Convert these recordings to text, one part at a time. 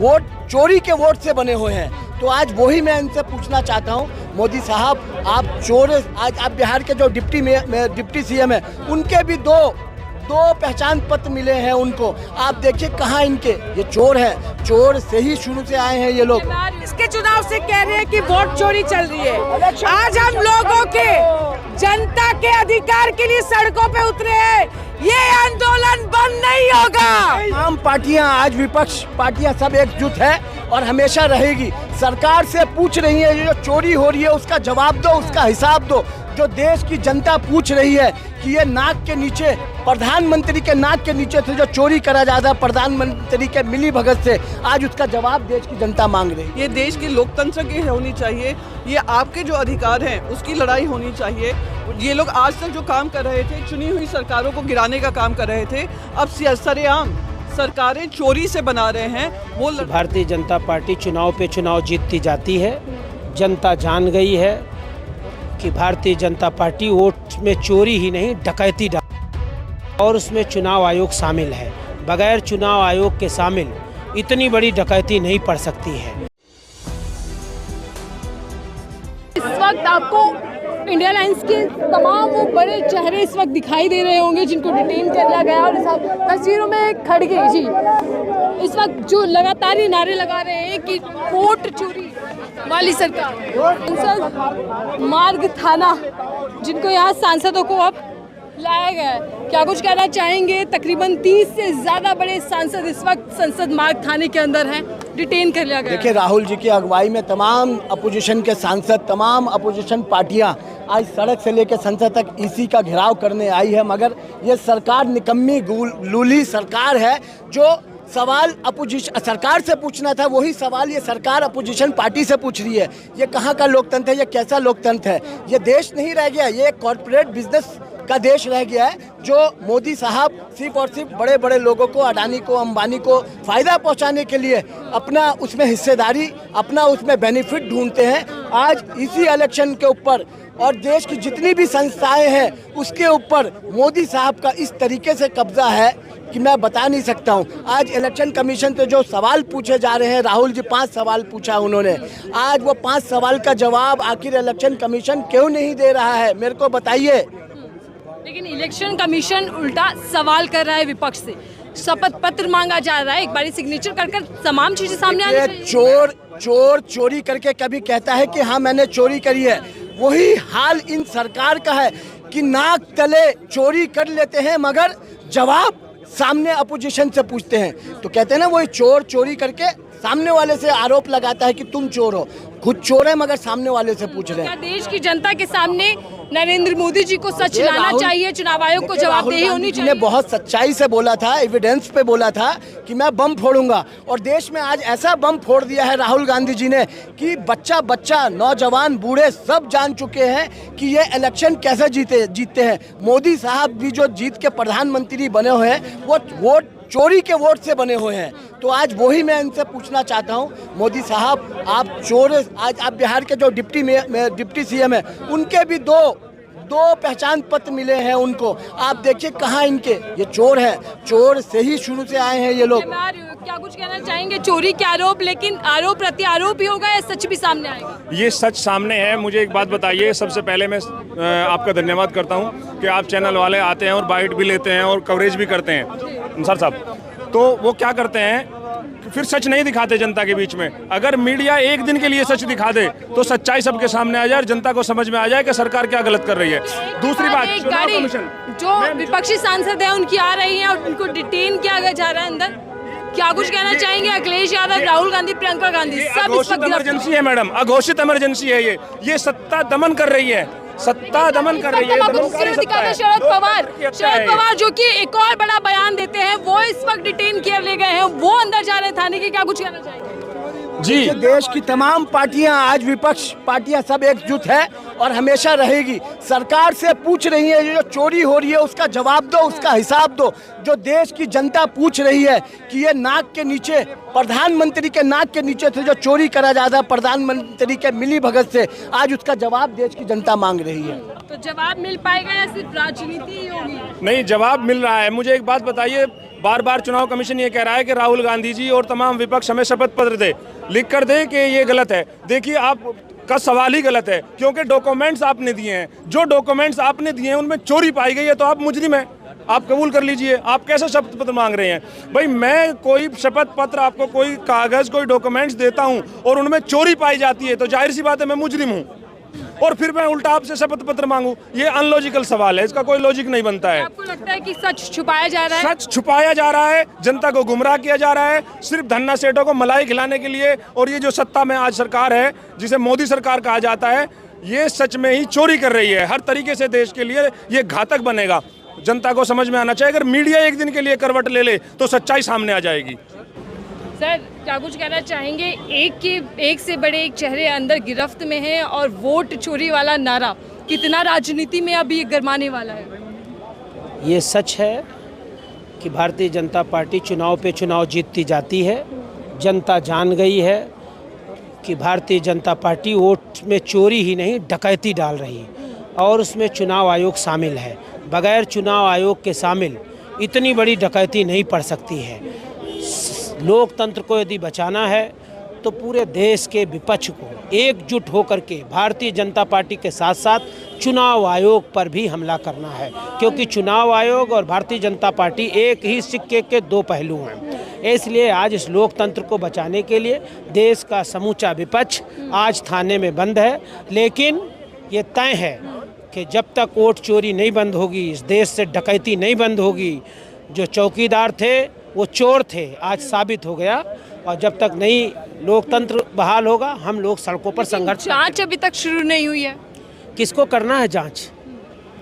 Vote चोरी के vote से बने हुए हैं। तो आज वही मैं इनसे पूछना चाहता हूं, मोदी साहब आप चोर, आज आप बिहार के जो डिप्टी सीएम है उनके भी दो पहचान पत्र मिले हैं उनको। आप देखिए कहाँ इनके, ये चोर हैं, चोर से ही शुरू से आए हैं ये लोग। इसके चुनाव से कह रहे हैं कि वोट चोरी चल रही है। आज हम लोगों के जनता के अधिकार के लिए सड़कों पे उतरे हैं। ये आंदोलन बंद नहीं होगा। तमाम पार्टियां, आज विपक्ष पार्टियां सब एकजुट है और हमेशा रहेगी। सरकार से पूछ रही है, ये जो चोरी हो रही है उसका जवाब दो, उसका हिसाब दो। जो देश की जनता पूछ रही है कि ये नाक के नीचे, प्रधानमंत्री के नाक के नीचे से जो चोरी करा जाता है प्रधानमंत्री के मिली भगत से, आज उसका जवाब देश की जनता मांग रही है। ये देश के लोकतंत्र की होनी चाहिए, ये आपके जो अधिकार हैं उसकी लड़ाई होनी चाहिए। ये लोग आज तक जो काम कर रहे थे, चुनी हुई सरकारों को गिराने का काम कर रहे थे, अब सरेआम सरकारें चोरी से बना रहे हैं। वो भारतीय जनता पार्टी चुनाव पे चुनाव जीतती जाती है। जनता जान गई है कि भारतीय जनता पार्टी वोट में चोरी ही नहीं डकैती और उसमें चुनाव आयोग शामिल है। बगैर चुनाव आयोग के शामिल इतनी बड़ी डकैती नहीं पड़ सकती है। इस वक्त आपको इंडिया लाइंस के तमाम वो बड़े चेहरे इस वक्त दिखाई दे रहे होंगे जिनको डिटेन कर लिया गया। और तस्वीरों में खड़गे जी इस वक्त जो लगातार ये नारे लगा रहे हैं कि वोट चोरी वाली सरकार। मार्ग थाना जिनको यहाँ सांसदों को अब लाया गया है, क्या कुछ कहना चाहेंगे? तकरीबन 30 से ज्यादा बड़े सांसद इस वक्त संसद मार्ग थाने के अंदर हैं, डिटेन कर लिया गया। देखिए, राहुल जी की अगुवाई में तमाम अपोजिशन के सांसद, तमाम अपोजिशन पार्टियां आज सड़क से लेकर संसद तक इसी का घेराव करने आई है। मगर ये सरकार निकम्मी लूली सरकार है। जो सवाल अपोजिशन सरकार से पूछना था वही सवाल ये सरकार अपोजिशन पार्टी से पूछ रही है। ये कहाँ का लोकतंत्र है? ये कैसा लोकतंत्र है? ये देश नहीं रह गया, ये कॉरपोरेट बिजनेस का देश रह गया है। जो मोदी साहब सिर्फ और सिर्फ बड़े बड़े लोगों को, अडानी को, अंबानी को फ़ायदा पहुंचाने के लिए अपना उसमें हिस्सेदारी, अपना उसमें बेनिफिट ढूंढते हैं। आज इसी इलेक्शन के ऊपर और देश की जितनी भी संस्थाएं हैं उसके ऊपर मोदी साहब का इस तरीके से कब्जा है कि मैं बता नहीं सकता हूं। आज इलेक्शन कमीशन से जो सवाल पूछे जा रहे हैं, राहुल जी 5 सवाल पूछा उन्होंने, आज वो 5 सवाल का जवाब आखिर इलेक्शन कमीशन क्यों नहीं दे रहा है, मेरे को बताइए। लेकिन इलेक्शन कमीशन उल्टा सवाल कर रहा है विपक्ष से। शपथ पत्र मांगा जा रहा है, एक बारी सिग्नेचर कर तमाम चीजें सामने आनी चाहिए। चोरी करके कभी कहता है कि हाँ मैंने चोरी करी है। वही हाल इन सरकार का है कि नाक तले चोरी कर लेते हैं मगर जवाब सामने अपोजिशन से पूछते हैं। तो कहते हैं ना, वही चोर चोरी करके सामने वाले से आरोप लगाता है कि तुम चोर हो। खुद चोर है मगर सामने वाले से पूछ रहे हैं। क्या देश की जनता के सामने नरेंद्र मोदी जी को सच लाना चाहिए? चुनाव आयोग को जवाबदेही होनी चाहिए। बहुत सच्चाई से बोला था, एविडेंस पे बोला था कि मैं बम फोड़ूंगा, और देश में आज ऐसा बम फोड़ दिया है राहुल गांधी जी ने कि बच्चा नौजवान बूढ़े सब जान चुके हैं कि ये इलेक्शन कैसे जीतते हैं। मोदी साहब भी जो जीत के प्रधानमंत्री बने हुए हैं वो वोट चोरी के वोट से बने हुए हैं। तो आज वही मैं इनसे पूछना चाहता हूं, मोदी साहब आप चोर, आज आप बिहार के जो डिप्टी सीएम है उनके भी दो पहचान पत्र मिले हैं उनको। आप देखिए कहाँ इनके, ये चोर हैं, चोर से ही शुरू से आए हैं ये लोग। क्या कुछ कहना चाहेंगे? चोरी के आरोप, लेकिन आरोप प्रत्यारोप ही होगा या सच भी सामने आएगा? ये सच सामने है। मुझे एक बात बताइए, सबसे पहले मैं आपका धन्यवाद करता हूँ कि आप चैनल वाले आते हैं और बाइट भी लेते हैं और कवरेज भी करते हैं सर साहब। तो वो क्या करते हैं, फिर सच नहीं दिखाते जनता के बीच में। अगर मीडिया एक दिन के लिए सच दिखा दे तो सच्चाई सबके सामने आ जाए और जनता को समझ में आ जाए कि सरकार क्या गलत कर रही है। दूसरी बात, चुनाव कमीशन जो विपक्षी सांसद है उनकी आ रही है और उनको डिटेन किया जा रहा है अंदर। क्या कुछ कहना चाहेंगे? अखिलेश यादव, राहुल गांधी, प्रियंका गांधी सब इस वक्त इमरजेंसी है मैडम, अघोषित इमरजेंसी है। ये सत्ता दमन कर रही है, सत्ता दमन कर रही है। शरद पवार जो कि एक और बड़ा बयान देते हैं, वो इस वक्त डिटेन किए ले गए हैं, वो अंदर जा रहे हैं थाने के। क्या कुछ कहना चाहेंगे? जी, देश की तमाम पार्टियां, आज विपक्ष पार्टियां सब एकजुट है और हमेशा रहेगी। सरकार से पूछ रही है, ये जो चोरी हो रही है उसका जवाब दो, उसका हिसाब दो। जो देश की जनता पूछ रही है कि ये नाक के नीचे, प्रधानमंत्री के नाक के नीचे से जो चोरी करा जाता है प्रधानमंत्री के मिली भगत से, आज उसका जवाब देश की जनता मांग रही है। तो जवाब मिल पाएगा या सिर्फ राजनीति ही होगी? नहीं, जवाब मिल रहा है। मुझे एक बात बताइए, बार बार चुनाव कमीशन ये कह रहा है कि राहुल गांधी जी और तमाम विपक्ष हमें शपथ पत्र दे, लिख कर दे कि ये गलत है। देखिए, आप का सवाल ही गलत है, क्योंकि डॉक्यूमेंट्स आपने दिए हैं, जो डॉक्यूमेंट्स आपने दिए हैं उनमें चोरी पाई गई है, तो आप मुजरिम हैं, आप कबूल कर लीजिए। आप कैसे शपथ पत्र मांग रहे हैं? भाई, मैं कोई शपथ पत्र आपको, कोई कागज़, कोई डॉक्यूमेंट्स देता हूं और उनमें चोरी पाई जाती है, तो जाहिर सी बात है मैं मुजरिम हूं, और फिर मैं उल्टा आपसे शपथ पत्र मांगू? ये अनलॉजिकल सवाल है, इसका कोई लॉजिक नहीं बनता है। आपको लगता है कि सच छुपाया जा रहा है? सच छुपाया जा रहा है, जनता को गुमराह किया जा रहा है, सिर्फ धन्ना सेठों को मलाई खिलाने के लिए। और ये जो सत्ता में आज सरकार है, जिसे मोदी सरकार कहा जाता है, ये सच में ही चोरी कर रही है। हर तरीके से देश के लिए ये घातक बनेगा। जनता को समझ में आना चाहिए, अगर मीडिया एक दिन के लिए करवट ले ले तो सच्चाई सामने आ जाएगी। सर, क्या कुछ कहना चाहेंगे? एक से बड़े एक चेहरे अंदर गिरफ्त में है, और वोट चोरी वाला नारा कितना राजनीति में अभी गरमाने वाला है? ये सच है कि भारतीय जनता पार्टी चुनाव पे चुनाव जीतती जाती है। जनता जान गई है कि भारतीय जनता पार्टी वोट में चोरी ही नहीं, डकैती डाल रही है, और उसमें चुनाव आयोग शामिल है। बगैर चुनाव आयोग के शामिल इतनी बड़ी डकैती नहीं पड़ सकती है। लोकतंत्र को यदि बचाना है तो पूरे देश के विपक्ष को एकजुट होकर के भारतीय जनता पार्टी के साथ साथ चुनाव आयोग पर भी हमला करना है, क्योंकि चुनाव आयोग और भारतीय जनता पार्टी एक ही सिक्के के दो पहलू हैं। इसलिए आज इस लोकतंत्र को बचाने के लिए देश का समूचा विपक्ष आज थाने में बंद है, लेकिन ये तय है कि जब तक वोट चोरी नहीं बंद होगी, इस देश से डकैती नहीं बंद होगी, जो चौकीदार थे वो चोर थे, आज साबित हो गया। और जब तक नहीं लोकतंत्र बहाल होगा, हम लोग सड़कों पर संघर्ष। जांच अभी तक शुरू नहीं हुई है। किसको करना है जांच?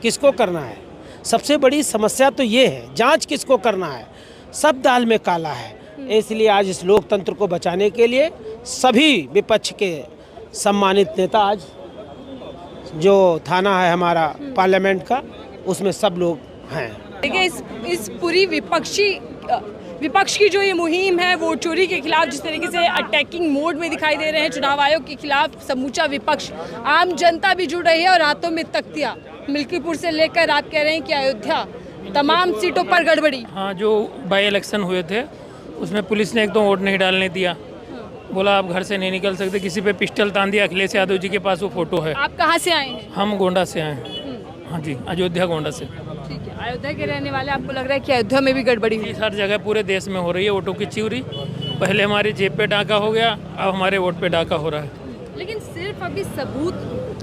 किसको करना है? सबसे बड़ी समस्या तो ये है, जांच किसको करना है? सब दाल में काला है। इसलिए आज इस लोकतंत्र को बचाने के लिए सभी विपक्ष के सम्मानित नेता, आज जो थाना है हमारा पार्लियामेंट का, उसमें सब लोग हैं। देखिए, इस पूरी विपक्ष की जो ये मुहिम है वोट चोरी के खिलाफ, जिस तरीके से अटैकिंग मोड में दिखाई दे रहे हैं चुनाव आयोग के खिलाफ समूचा विपक्ष, आम जनता भी जुड़ रही है, और हाथों में तख्तियां, मिल्कीपुर से लेकर आप कह रहे हैं कि अयोध्या तमाम सीटों पर गड़बड़ी। हाँ, जो बाई इलेक्शन हुए थे उसमें पुलिस ने एक तो वोट नहीं डालने दिया, बोला आप घर से नहीं निकल सकते, किसी पे पिस्टल तान दिया। अखिलेश यादव जी के पास वो फोटो है। आप कहाँ से आए हैं? हम गोंडा से आए हैं। हाँ जी, अयोध्या गोंडा से। ठीक है, अयोध्या के रहने वाले, आपको लग रहा है कि अयोध्या में भी गड़बड़ी हुई? हर जगह पूरे देश में हो रही है वोटों की चोरी। पहले हमारी जेब पे डाका हो गया, अब हमारे वोट पे डाका हो रहा है। लेकिन सिर्फ अभी सबूत,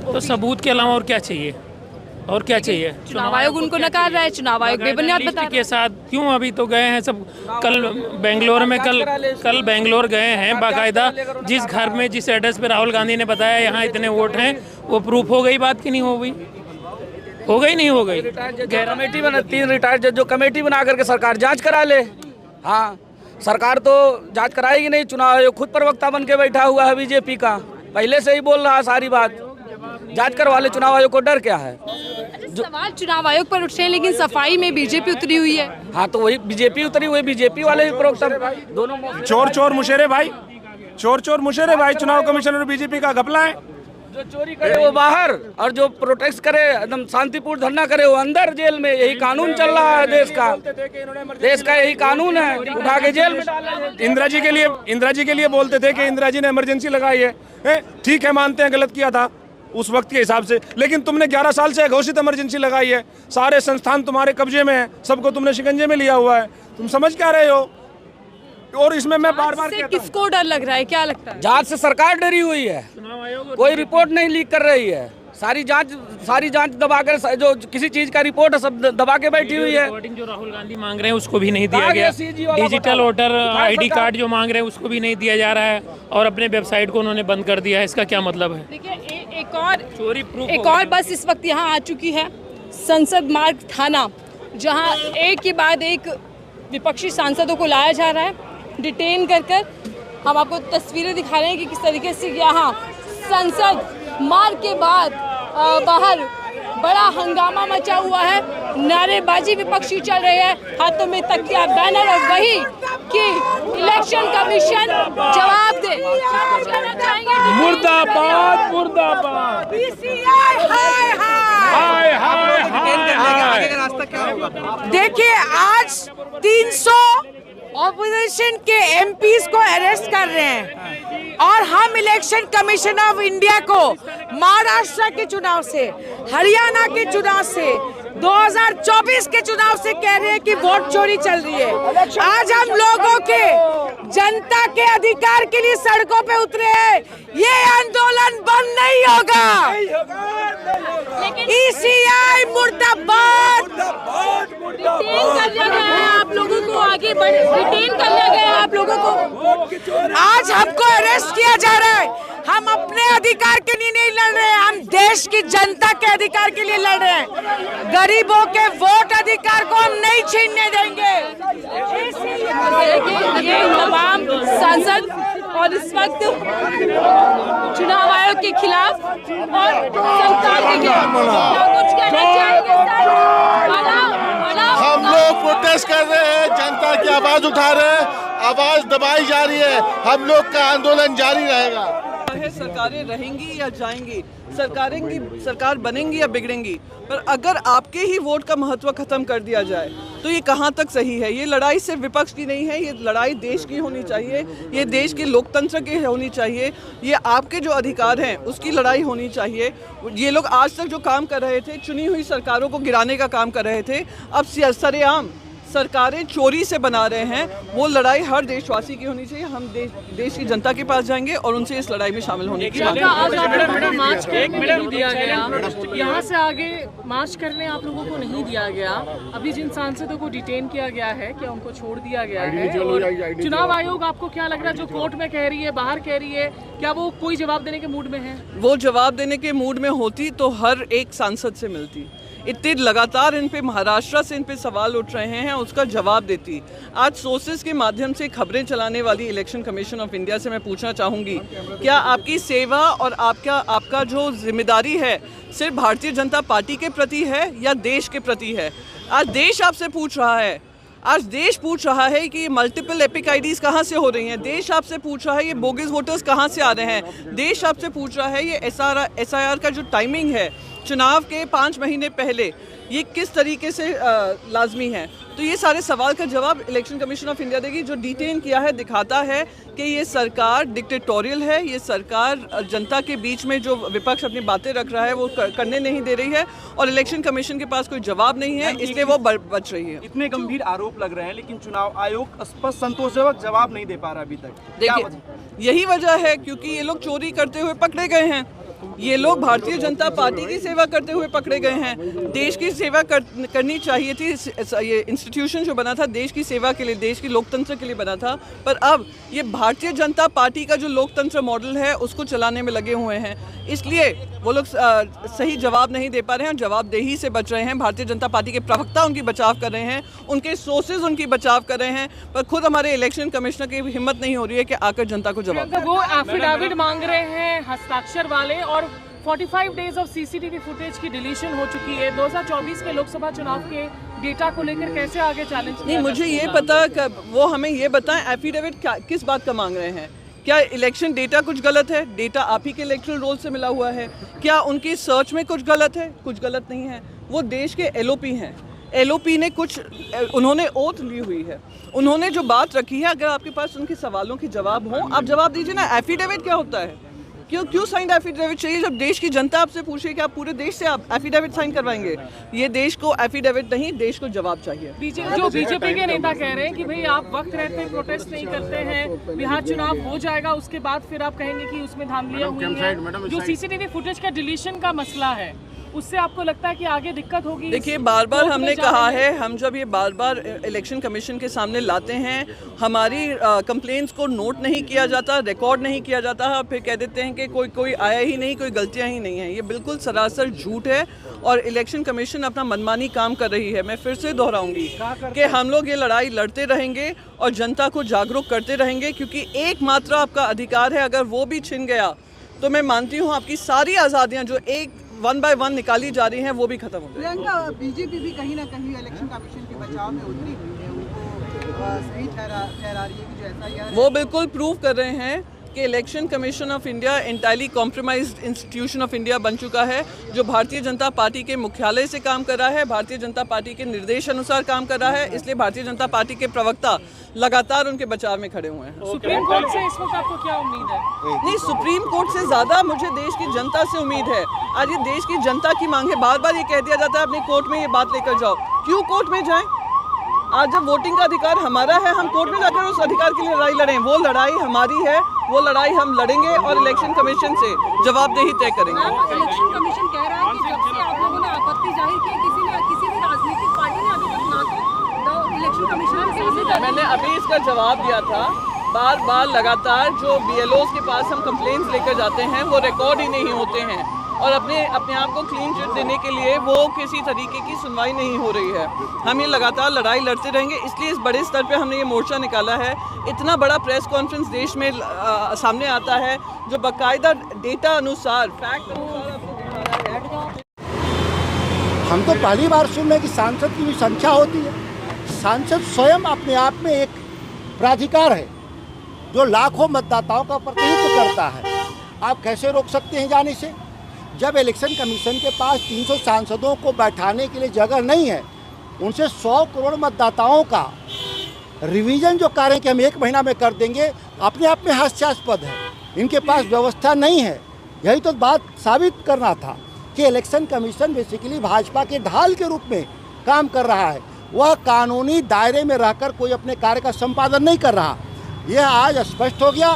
तो सबूत के अलावा और क्या चाहिए? और क्या चाहिए? चुनाव आयोग उनको नकार रहा है, चुनाव आयोग बेबुनियाद बता रहा है। के साथ क्यों? अभी तो गए हैं सब, कल बेंगलोर में, कल बेंगलोर गए हैं बाकायदा। जिस घर में, जिस एड्रेस पे राहुल गांधी ने बताया यहाँ इतने वोट हैं, वो प्रूफ हो गई बात की नहीं हो गई? हो गई नहीं हो गई? कमेटी बना, 3 रिटायर्ड जज जो कमेटी बना करके सरकार जांच करा ले। हाँ, सरकार तो जांच कराएगी नहीं, चुनाव आयोग खुद प्रवक्ता बन के बैठा हुआ है बीजेपी का, पहले से ही बोल रहा है सारी बात। जांच करवा ले, चुनाव आयोग को डर क्या है? सवाल चुनाव आयोग पर उठ रहे हैं, लेकिन सफाई में बीजेपी उतरी हुई है। हाँ, तो वही बीजेपी उतरी हुई, बीजेपी वाले भी प्रवक्ता दोनों। चोर चोर मुशेरे भाई, चोर चोर मुशेरे भाई, चुनाव कमीशन और बीजेपी का घपला है। जो चोरी करे वो बाहर, और जो प्रोटेस्ट करे, एकदम शांतिपूर्ण धरना करे, वो अंदर जेल में। यही कानून चल रहा है देश का यही कानून है, उठा के जेल में। इंदिरा जी के लिए बोलते थे कि इंदिरा जी ने इमरजेंसी लगाई है। ठीक है, मानते हैं गलत किया था उस वक्त के हिसाब से, लेकिन तुमने 11 साल से घोषित इमरजेंसी लगाई है। सारे संस्थान तुम्हारे कब्जे में है, सबको तुमने शिकंजे में लिया हुआ है। तुम समझ क्या रहे हो? और इसमें मैं बार बार किसको डर लग रहा है? क्या लगता है? जांच से सरकार डरी हुई है, कोई रिपोर्ट नहीं लीक कर रही है। सारी जांच दबा कर, जो किसी चीज का रिपोर्ट है सब दबा के बैठी हुई है। वोटिंग जो राहुल गांधी मांग रहे हैं उसको भी नहीं दिया गया। डिजिटल वोटर आईडी कार्ड जो मांग रहे हैं उसको भी नहीं दिया जा रहा है, और अपने वेबसाइट को उन्होंने बंद कर दिया है। इसका क्या मतलब है? देखिए, एक और बस इस वक्त यहाँ आ चुकी है, संसद मार्ग थाना, जहाँ एक के बाद एक विपक्षी सांसदों को लाया जा रहा है डिटेन कर। हम आपको तस्वीरें दिखा रहे हैं कि किस तरीके से यहाँ संसद मार्ग के बाद बाहर बड़ा हंगामा मचा हुआ है, नारेबाजी विपक्षी चल रही है, हाथों में तकिया, बैनर, और वही कि इलेक्शन कमीशन जवाब दे। मुर्दाबाद मुर्दाबाद। देखिए, आज 300 ऑपोजिशन के एमपीज को अरेस्ट कर रहे हैं और हम इलेक्शन कमीशन ऑफ इंडिया को महाराष्ट्र के चुनाव से, हरियाणा के चुनाव से, 2024 के चुनाव से कह रहे हैं कि वोट चोरी चल रही है। आज हम लोगों के जनता के अधिकार के लिए सड़कों पे उतरे हैं। ये आंदोलन बंद नहीं होगा। ईसीआई मुर्दाबाद। डिटेन कर लिया गया है आप लोगों को, आगे डिटेन कर लिया गया है आप लोगों को। आज हमको अरेस्ट किया जा रहा है। हम अपने अधिकार के लिए नहीं लड़ रहे हैं, हम देश की जनता के अधिकार के लिए लड़ रहे हैं। गरीबों के वोट अधिकार को हम नहीं छीनने देंगे। ये तमाम सांसद और इस वक्त चुनाव आयोग के खिलाफ और सरकार के खिलाफ क्या कुछ कहना चाहेंगे? हम लोग प्रोटेस्ट कर रहे हैं, जनता की आवाज उठा रहे हैं, आवाज दबाई जा रही है। हम लोग का आंदोलन जारी रहेगा। सरकारें रहेंगी या जाएंगी, सरकार बनेंगी या बिगड़ेंगी, पर अगर आपके ही वोट का महत्व खत्म कर दिया जाए तो ये कहाँ तक सही है। ये लड़ाई सिर्फ विपक्ष की नहीं है, ये लड़ाई देश की होनी चाहिए, ये देश के लोकतंत्र की होनी चाहिए, ये आपके जो अधिकार हैं उसकी लड़ाई होनी चाहिए। ये लोग आज तक जो काम कर रहे थे, चुनी हुई सरकारों को गिराने का काम कर रहे थे, अब सरेआम सरकारें चोरी से बना रहे हैं। वो लड़ाई हर देशवासी की होनी चाहिए। हम देश की जनता के पास जाएंगे और उनसे इस लड़ाई में शामिल होने की बात। आज आप लोगों को मार्च करने नहीं दिया गया, यहाँ से आगे मार्च करने आप लोगों को नहीं दिया गया। अभी जिन सांसदों को डिटेन किया गया है, क्या उनको छोड़ दिया गया है? और चुनाव आयोग आपको क्या लग रहा है, जो कोर्ट में कह रही है, बाहर कह रही है, क्या वो कोई जवाब देने के मूड में है? वो जवाब देने के मूड में होती तो हर एक सांसद से मिलती। इतने लगातार इन पे महाराष्ट्र से इन पे सवाल उठ रहे हैं, उसका जवाब देती। आज सोर्सेज के माध्यम से खबरें चलाने वाली इलेक्शन कमीशन ऑफ इंडिया से मैं पूछना चाहूँगी, क्या आपकी सेवा और आपका जो जिम्मेदारी है सिर्फ भारतीय जनता पार्टी के प्रति है या देश के प्रति है? आज देश आपसे पूछ रहा है, आज देश पूछ रहा है कि मल्टीपल एपिक आईडीज कहाँ से हो रही हैं। देश आपसे पूछ रहा है ये बोगस वोटर्स कहाँ से आ रहे हैं। देश आपसे पूछ रहा है ये एसआईआर का जो टाइमिंग है चुनाव के 5 महीने पहले, ये किस तरीके से लाजमी है। तो ये सारे सवाल का जवाब इलेक्शन कमीशन ऑफ इंडिया देगी। जो डिटेन किया है दिखाता है कि ये सरकार डिक्टेटोरियल है, ये सरकार जनता के बीच में जो विपक्ष अपनी बातें रख रहा है वो करने नहीं दे रही है और इलेक्शन कमीशन के पास कोई जवाब नहीं है, इसलिए वो बच रही है। इतने गंभीर आरोप लग रहे हैं लेकिन चुनाव आयोग स्पष्ट संतोषजनक जवाब नहीं दे पा रहा अभी तक। देखिए, यही वजह है क्योंकि ये लोग चोरी करते हुए पकड़े गए हैं। ये लोग भारतीय जनता पार्टी की सेवा करते हुए पकड़े गए हैं। देश की सेवा करनी चाहिए थी। ये इंस्टीट्यूशन जो बना था देश की सेवा के लिए, देश की लोकतंत्र के लिए बना था, पर अब ये भारतीय जनता पार्टी का जो लोकतंत्र मॉडल है उसको चलाने में लगे हुए हैं। इसलिए वो लोग सही जवाब नहीं दे पा रहे हैं, जवाबदेही से बच रहे हैं। भारतीय जनता पार्टी के प्रवक्ता उनकी बचाव कर रहे हैं, उनके सोर्सेज उनकी बचाव कर रहे हैं, पर खुद हमारे इलेक्शन कमिश्नर की हिम्मत नहीं हो रही है कि आकर जनता को जवाब दें। वो एफिडेविट मांग रहे हैं हस्ताक्षर वाले और 45 डेज ऑफ सीसीटीवी फुटेज की डिलीशन हो चुकी है। 2024 के लोकसभा चुनाव के डेटा को लेकर कैसे आगे चैलेंज? नहीं, मुझे ये पता, वो हमें ये बताएं एफिडेविट किस बात का मांग रहे हैं। क्या इलेक्शन डेटा कुछ गलत है? डेटा आप ही के इलेक्टरल रोल से मिला हुआ है। क्या उनकी सर्च में कुछ गलत है? कुछ गलत नहीं है। वो देश के एलओपी हैं। एलओपी ने कुछ, उन्होंने ओथ ली हुई है, उन्होंने जो बात रखी है, अगर आपके पास उनके सवालों के जवाब हो आप जवाब दीजिए ना। एफिडेविट क्या होता है? क्यों साइन एफिडेविट चाहिए जब देश की जनता आपसे पूछे कि आप पूरे देश से आप एफिडेविट साइन करवाएंगे? ये देश को एफिडेविट नहीं, देश को जवाब चाहिए। जो बीजेपी के नेता कह रहे हैं कि भाई आप वक्त रहते प्रोटेस्ट नहीं करते हैं, बिहार चुनाव हो जाएगा उसके बाद फिर आप कहेंगे कि उसमें धांधलियां हुई हैं। जो सीसीटीवी फुटेज का डिलीशन का मसला है उससे आपको लगता है कि आगे दिक्कत होगी? देखिए, बार बार हमने कहा है, हम जब ये बार बार इलेक्शन कमीशन के सामने लाते हैं, हमारी कंप्लेंट्स को नोट नहीं किया जाता, रिकॉर्ड नहीं किया जाता है, फिर कह देते हैं कि कोई आया ही नहीं, कोई गलतियां ही नहीं हैं। ये बिल्कुल सरासर झूठ है और इलेक्शन कमीशन अपना मनमानी काम कर रही है। मैं फिर से दोहराऊंगी कि हम लोग ये लड़ाई लड़ते रहेंगे और जनता को जागरूक करते रहेंगे, क्योंकि एकमात्र आपका अधिकार है, अगर वो भी छिन गया तो मैं मानती हूँ आपकी सारी आज़ादियाँ जो एक 1 by 1 निकाली जा रही हैं वो भी खत्म हो गई। प्रियंका, बीजेपी भी कहीं ना कहीं इलेक्शन कमीशन के बचाव में उतरी हुई है, उनको सही ठहरा रही है कि जो एसआईआर वो बिल्कुल प्रूव कर रहे हैं कि election commission of India entirely compromised institution of India बन चुका है, जो भारतीय जनता पार्टी के मुख्यालय से काम कर रहा है, भारतीय जनता पार्टी के निर्देश अनुसार काम कर रहा है। इसलिए भारतीय जनता पार्टी के प्रवक्ता लगातार उनके बचाव में खड़े हुए हैं। सुप्रीम कोर्ट से इस वक्त आपको क्या उम्मीद है? नहीं, सुप्रीम कोर्ट से ज़्यादा मुझे देश की जनता से उम्मीद है। आज ये देश की जनता की मांग है। बार बार ये कह दिया जाता है अपने कोर्ट में ये बात लेकर जाओ। क्यों कोर्ट में जाएं? आज जब वोटिंग का अधिकार हमारा है, हम कोर्ट में जाकर उस अधिकार के लिए लड़ाई लड़ें। वो लड़ाई हमारी है, वो लड़ाई हम लड़ेंगे और इलेक्शन कमीशन से जवाबदेही तय करेंगे। इलेक्शन कमीशन कह रहा है कि जब से आप लोगों ने आपत्ति जाहिर की, किसी भी राजनीतिक पार्टी ने अभी तक ना तो इलेक्शन कमीशन के सामने मैंने अभी इसका जवाब दिया था। बार बार लगातार जो BLOs के पास हम कंप्लेंट्स लेकर जाते हैं वो रिकॉर्ड ही नहीं होते हैं और अपने आप को क्लीन चिट देने के लिए वो किसी तरीके की सुनवाई नहीं हो रही है। हम ये लगातार लड़ाई लड़ते रहेंगे। इसलिए इस बड़े स्तर पे हमने ये मोर्चा निकाला है। इतना बड़ा प्रेस कॉन्फ्रेंस देश में सामने आता है जो बाकायदा डेटा अनुसार, फैक्ट अनुसार आपको दिखा रहा है। हम तो पहली बार सुन रहे हैं कि सांसद की भी संख्या होती है। सांसद स्वयं अपने आप में एक प्राधिकार है जो लाखों मतदाताओं का प्रतिनिधित्व करता है। आप कैसे रोक सकते हैं जाने से? जब इलेक्शन कमीशन के पास 300 सांसदों को बैठाने के लिए जगह नहीं है, उनसे 100 करोड़ मतदाताओं का रिवीजन जो कार्य कि हम 1 महीना में कर देंगे, अपने आप में हास्यास्पद है। इनके पास व्यवस्था नहीं है। यही तो बात साबित करना था कि इलेक्शन कमीशन बेसिकली भाजपा के ढाल के रूप में काम कर रहा है। वह कानूनी दायरे में रहकर कोई अपने कार्य का संपादन नहीं कर रहा। यह आज स्पष्ट हो गया।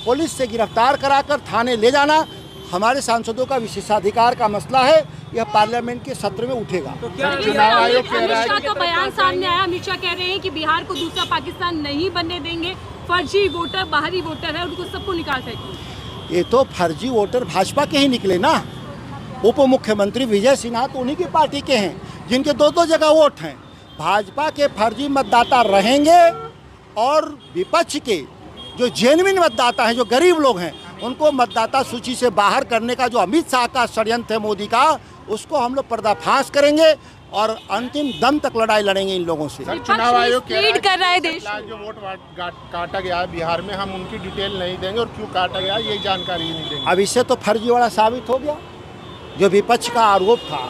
पुलिस से गिरफ्तार कराकर थाने ले जाना हमारे सांसदों का विशेषाधिकार का मसला है। यह पार्लियामेंट के सत्र में उठेगा। तो क्या चुनाव आयोग कह रहा है? अमित शाह का बयान सामने आया। अमित शाह कह रहे हैं कि बिहार को दूसरा पाकिस्तान नहीं बनने देंगे। फर्जी वोटर, बाहरी वोटर है, उनको सबको निकाल फेंकेंगे। ये तो फर्जी वोटर भाजपा के ही निकले ना। उप मुख्यमंत्री विजय सिन्हा तो उन्हीं की पार्टी के हैं जिनके 2-2 जगह वोट हैं। भाजपा के फर्जी मतदाता रहेंगे और विपक्ष के जो जेन्युइन मतदाता हैं, जो गरीब लोग हैं, उनको मतदाता सूची से बाहर करने का जो अमित शाह का षड्यंत्र है मोदी का, उसको हम लोग पर्दाफाश करेंगे और अंतिम दम तक लड़ाई लड़ेंगे इन लोगों से। चुनाव आयोग कर रहा है देश जो वोट काटा गया है बिहार में, हम उनकी डिटेल नहीं देंगे और क्यों काटा गया ये जानकारी नहीं देंगे। अब इससे तो फर्जीवाड़ा साबित हो गया। जो विपक्ष का आरोप था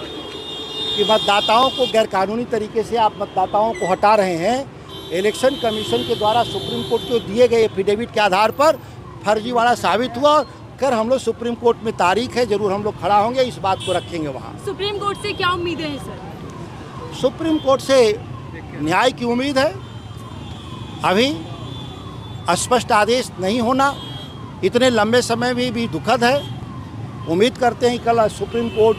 कि मतदाताओं को गैरकानूनी तरीके से आप मतदाताओं को हटा रहे हैं, इलेक्शन कमीशन के द्वारा सुप्रीम कोर्ट को दिए गए एफिडेविट के आधार पर फर्जीवाड़ा साबित हुआ। कर हम लोग सुप्रीम कोर्ट में तारीख है, जरूर हम लोग खड़ा होंगे, इस बात को रखेंगे वहाँ। सुप्रीम कोर्ट से क्या उम्मीदें हैं सर? सुप्रीम कोर्ट से न्याय की उम्मीद है। अभी स्पष्ट आदेश नहीं होना इतने लंबे समय में भी दुखद है। उम्मीद करते हैं कल सुप्रीम कोर्ट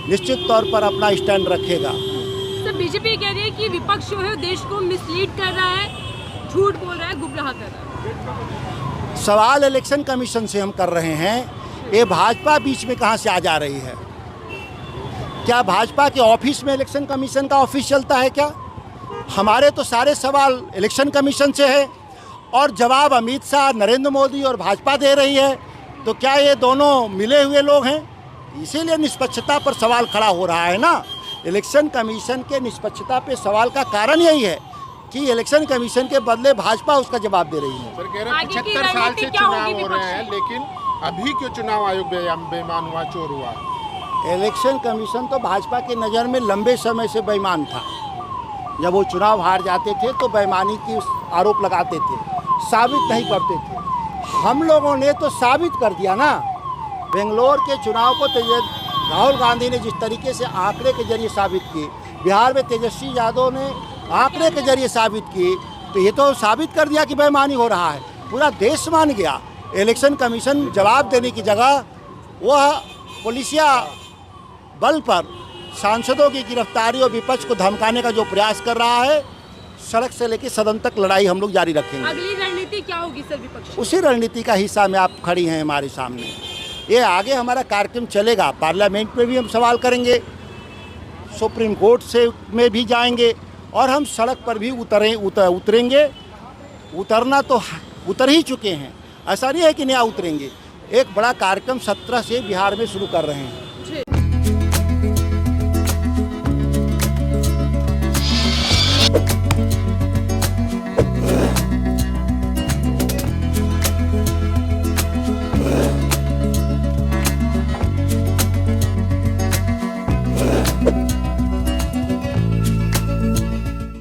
निश्चित तौर पर अपना स्टैंड रखेगा। सर, बीजेपी कह रही है कि विपक्ष जो है देश को मिसलीड कर रहा है, झूठ बोल रहा है, गुमराह कर रहा है। सवाल इलेक्शन कमीशन से हम कर रहे हैं, ये भाजपा बीच में कहाँ से आ जा रही है? क्या भाजपा के ऑफिस में इलेक्शन कमीशन का ऑफिस चलता है क्या? हमारे तो सारे सवाल इलेक्शन कमीशन से है और जवाब अमित शाह, नरेंद्र मोदी और भाजपा दे रही है। तो क्या ये दोनों मिले हुए लोग हैं? इसीलिए निष्पक्षता पर सवाल खड़ा हो रहा है ना। इलेक्शन कमीशन के निष्पक्षता पे सवाल का कारण यही है कि इलेक्शन कमीशन के बदले भाजपा उसका जवाब दे रही है। सर कह रहे हैं 75 साल से चुनाव हो रहे हैं, लेकिन अभी क्यों चुनाव आयोग बेईमान हुआ, चोर हुआ? इलेक्शन कमीशन तो भाजपा की नज़र में लंबे समय से बेईमान था। जब वो चुनाव हार जाते थे तो बेईमानी की आरोप लगाते थे, साबित नहीं करते थे। हम लोगों ने तो साबित कर दिया ना। बेंगलोर के चुनाव को राहुल गांधी ने जिस तरीके से आंकड़े के जरिए साबित किए, बिहार में तेजस्वी यादव ने आंकड़े के जरिए साबित किए, तो ये तो साबित कर दिया कि बेईमानी हो रहा है। पूरा देश मान गया। इलेक्शन कमीशन जवाब देने की जगह वह पुलिसिया बल पर सांसदों की गिरफ्तारी और विपक्ष को धमकाने का जो प्रयास कर रहा है, सड़क से लेकर सदन तक लड़ाई हम लोग जारी रखेंगे। अगली रणनीति क्या होगी सर विपक्ष? उसी रणनीति का हिस्सा में आप खड़ी हैं हमारे सामने। ये आगे हमारा कार्यक्रम चलेगा। पार्लियामेंट में भी हम सवाल करेंगे, सुप्रीम कोर्ट से में भी जाएंगे और हम सड़क पर भी उतरेंगे। उतरना तो उतर ही चुके हैं, ऐसा नहीं है कि नया उतरेंगे। एक बड़ा कार्यक्रम 17 से बिहार में शुरू कर रहे हैं।